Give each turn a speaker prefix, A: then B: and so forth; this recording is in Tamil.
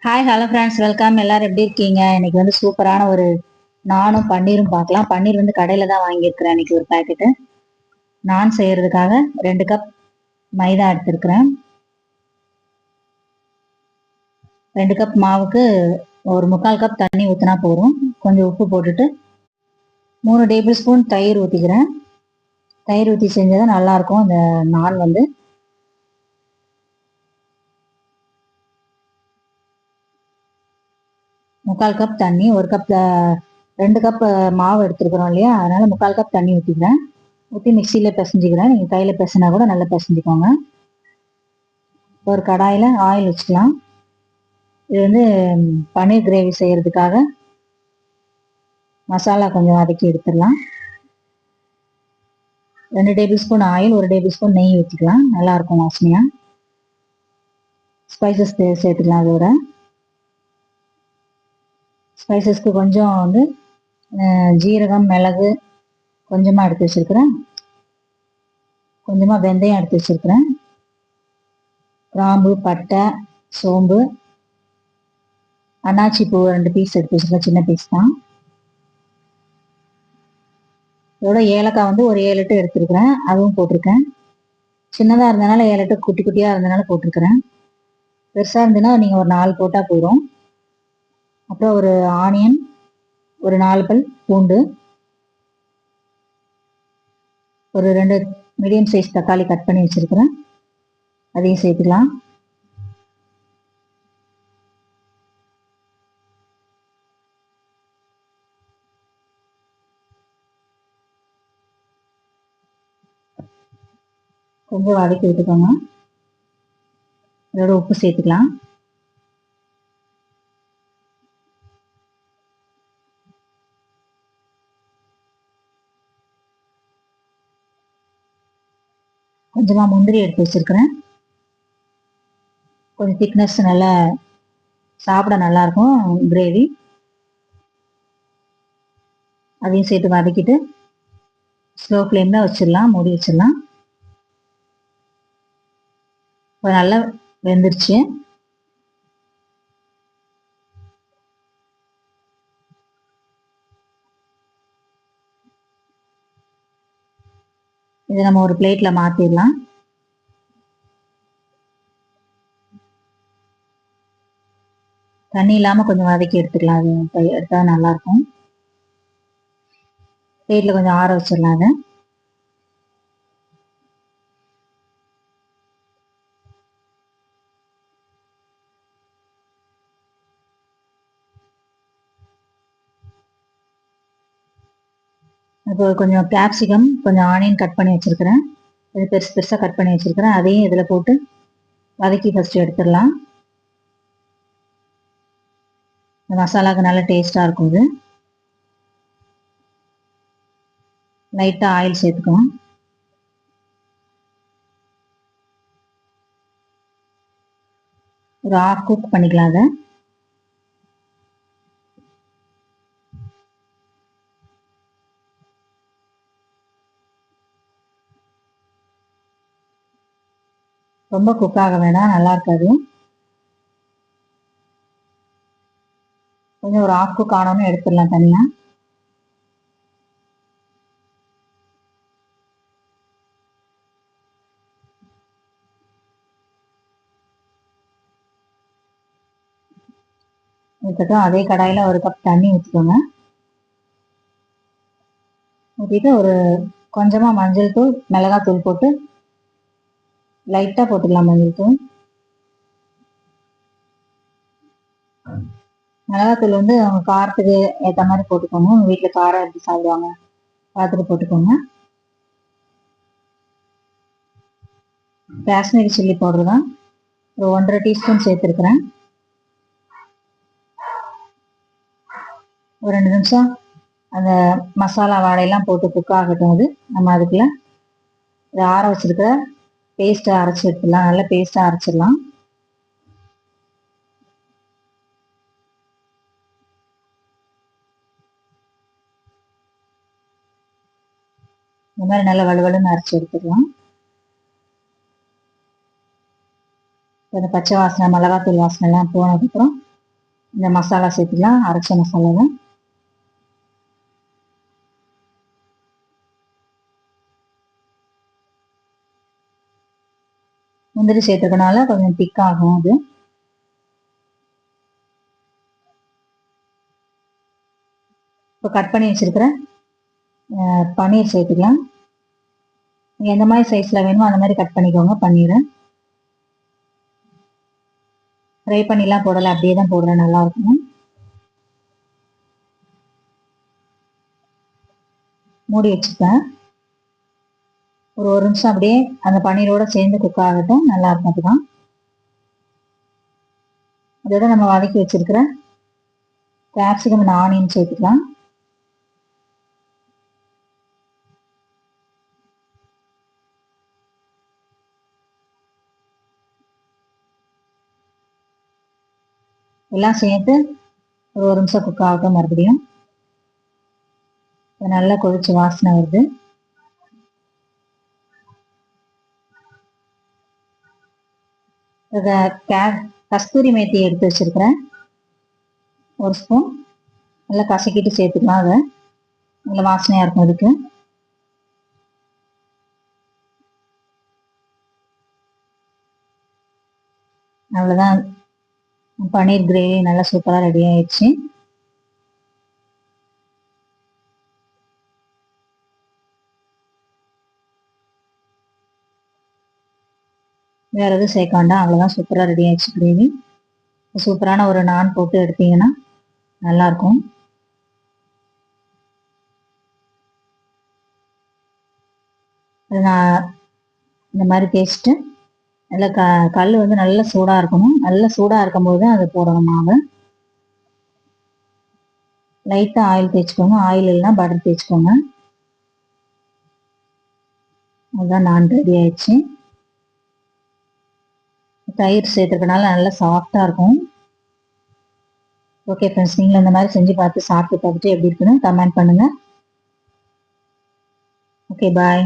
A: Hi hello friends, welcome. எல்லாரும் எப்படி இருக்கீங்க? இன்னைக்கு வந்து சூப்பரான ஒரு நானும் பன்னீரும் பார்க்கலாம். பன்னீர் வந்து கடையில் தான் வாங்கியிருக்கிறேன். இன்னைக்கு ஒரு பேக்கெட்டு நான் செய்யறதுக்காக 2 கப் மைதா எடுத்திருக்கிறேன். 2 கப் மாவுக்கு ஒரு 3/4 கப் தண்ணி ஊற்றினா போதும். கொஞ்சம் உப்பு போட்டுட்டு 3 டேபிள் ஸ்பூன் தயிர் ஊற்றிக்கிறேன். தயிர் ஊற்றி செஞ்சதான் நல்லாயிருக்கும் இந்த நான் வந்து. முக்கால் கப் தண்ணி, 2 கப் மாவு எடுத்துருக்குறோம் இல்லையா, அதனால 3/4 கப் தண்ணி ஊற்றிக்கிறேன். ஊற்றி மிக்சியில் பிசைஞ்சிக்கிறேன். நீங்கள் கையில் பிசைனா கூட நல்லா பிசைஞ்சிக்கோங்க. ஒரு கடாயில் ஆயில் வச்சுக்கலாம். இது வந்து பன்னீர் கிரேவி செய்யறதுக்காக மசாலா கொஞ்சம் வதக்கி எடுத்துடலாம். 2 table spoon oil, 1 table spoon நெய் ஊற்றிக்கலாம். நல்லா இருக்கும் வாசனையா. ஸ்பைசஸ் சேர்த்துக்கலாம். அதோட ஸ்பைசஸ்க்கு கொஞ்சம் வந்து ஜீரகம், மிளகு கொஞ்சமாக எடுத்து வச்சிருக்கிறேன். கொஞ்சமாக வெந்தயம் எடுத்து வச்சிருக்கிறேன். கிராம்பு, பட்டை, சோம்பு, அன்னாச்சி பூ 2 பீஸ் எடுத்து வச்சிருக்கேன். சின்ன பீஸ் தான். இதோட ஏலக்காய் வந்து ஒரு 7 8 எடுத்துருக்கிறேன். அதுவும் போட்டிருக்கேன். சின்னதாக இருந்தனால 7 8, குட்டி குட்டியாக இருந்தனால போட்டிருக்கிறேன். பெருசாக இருந்ததுன்னா நீங்கள் ஒரு 4 போட்டால் போதும். அப்புறம் ஒரு ஆனியன், ஒரு 4 பல் பூண்டு, ஒரு 2 மீடியம் சைஸ் தக்காளி கட் பண்ணி வச்சிருக்கிறேன். அதையும் சேர்த்துக்கலாம். கொஞ்சம் வதக்கி விட்டுக்கோங்க. இதோட உப்பு சேர்த்துக்கலாம். கொஞ்சமாக முந்திரி எடுத்து வச்சிருக்கிறேன். கொஞ்சம் திக்னஸ் நல்லா சாப்பிட நல்லா இருக்கும் கிரேவி. அதையும் சேர்த்து வதக்கிட்டு ஸ்லோ ஃப்ளேமில் வச்சிடலாம், மூடி வச்சிடலாம். இப்போ நல்லா வெந்துருச்சு. இதை நம்ம ஒரு பிளேட்ல மாத்திடலாம். தண்ணி இல்லாமல் கொஞ்சம் வதக்கி எடுத்துக்கலாம். அது எடுத்தா நல்லா இருக்கும். பிளேட்ல கொஞ்சம் ஆற வச்சிடலாம். அதை இப்போ கொஞ்சம் கேப்சிகம், கொஞ்சம் ஆனியன் கட் பண்ணி வச்சிருக்கிறேன். இது பெருசு பெருசாக கட் பண்ணி வச்சிருக்கிறேன். அதையும் இதில் போட்டு வதக்கி ஃபர்ஸ்ட் எடுத்துடலாம். இந்த மசாலாவுக்கு நல்ல டேஸ்டாக இருக்கும். இது லைட்டாக ஆயில் சேர்த்துக்கணும். ஒரு ஹாஃப் குக் பண்ணிக்கலாம். அதை ரொம்ப குக் ஆக வேண்டாம், நல்லா இருக்காது. கொஞ்சம் ஒரு ஹாஃப் குக் ஆனோன்னு எடுத்துடலாம் தனியாக. இதுக்கப்புறம் அதே கடாயில் 1 கப் தண்ணி ஊற்றிக்கோங்க. ஊற்றிட்டு ஒரு கொஞ்சமாக மஞ்சள் தூள், மிளகாய் தூள் போட்டு லைட்டாக போட்டுக்கலாம். மஞ்சள் தூள், மிளகாத்தூள் வந்து அவங்க காரத்துக்கு ஏற்ற மாதிரி போட்டுக்கோங்க. உங்கள் வீட்டில் காரம் எப்படி சாப்பிடுவாங்க பார்த்துட்டு போட்டுக்கோங்க. காஷ்மீரி சில்லி பவுடர் தான் ஒரு 1.5 டீஸ்பூன் சேர்த்துருக்குறேன். ஒரு 2 நிமிஷம் அந்த மசாலா வாடையெல்லாம் போட்டு குக் ஆகட்டும். அது நம்ம அதுக்குள்ள இதை ஆற வச்சிருக்கிற பேஸ்ட்டை அரைச்சி எடுத்துடலாம். நல்லா பேஸ்ட்டாக அரைச்சிடலாம். இந்த மாதிரி நல்லா வலுவலுன்னு அரைச்சி எடுத்துக்கலாம். இந்த பச்சை வாசனை, மிளகாத்தூள் வாசனை எல்லாம் போனதுக்கப்புறம் இந்த மசாலா சேர்த்துக்கலாம், அரைச்ச மசாலாவை. முந்திரி சேர்த்துக்கனால கொஞ்சம் திக்காகும் அது. இப்போ கட் பண்ணி வச்சிருக்கிற பன்னீர் சேர்த்துக்கலாம். நீங்கள் எந்த மாதிரி சைஸில் வேணுமோ அந்த மாதிரி கட் பண்ணிக்கோங்க பன்னீரை. ஃப்ரை பண்ணிலாம் போடலை, அப்படியே தான் போடுறேன், நல்லாயிருக்கும். மூடி வச்சுப்பேன். ஒரு நிமிஷம் அப்படியே அந்த பன்னீரோட சேர்ந்து குக் ஆகட்டும், நல்லா இருக்கும். அதுதான் அதோட நம்ம வதக்கி வச்சிருக்கிற கேப்சிகம் அண்ட் ஆனியன் சேர்த்துக்கலாம். எல்லாம் சேர்த்து ஒரு நிமிஷம் குக் ஆகட்டும். மறுபடியும் நல்லா கொதிச்சு வாசனை வருது. கஸ்தூரி மேத்தி எடுத்து வச்சிருக்கிறேன், ஒரு ஸ்பூன். நல்லா கசக்கிட்டு சேர்த்துக்கலாம், அதை நல்ல வாசனையா இருக்கும் அதுக்கு. அவ்வளோதான், பன்னீர் கிரேவி நல்லா சூப்பராக ரெடி ஆயிடுச்சு. வேற எதுவும் சேர்க்க வேண்டாம், அவ்வளோதான், சூப்பராக ரெடி ஆயிடுச்சு கிரேவி. சூப்பரான ஒரு நான் போட்டு எடுத்தீங்கன்னா நல்லாயிருக்கும். நான் இந்த மாதிரி தேய்ச்சிட்டு நல்லா கல் வந்து நல்ல சூடாக இருக்கணும். நல்ல சூடாக இருக்கும்போது தான் அதை போடணும் மாவை. லைட்டாக ஆயில் தேய்ச்சிக்கோங்க, ஆயில் இல்லைன்னா பட்டர் தேய்ச்சிக்கோங்க. அதுதான் நான் ரெடி ஆயிடுச்சு. தயிர் சேர்த்துக்கனால நல்லா சாஃப்டாக இருக்கும். ஓகே ஃப்ரெண்ட்ஸ், நீங்களும் இந்த மாதிரி செஞ்சு பார்த்து சாப்பிட்டு பார்த்துட்டு எப்படி இருக்குன்னு கமெண்ட் பண்ணுங்கள். ஓகே, பாய்.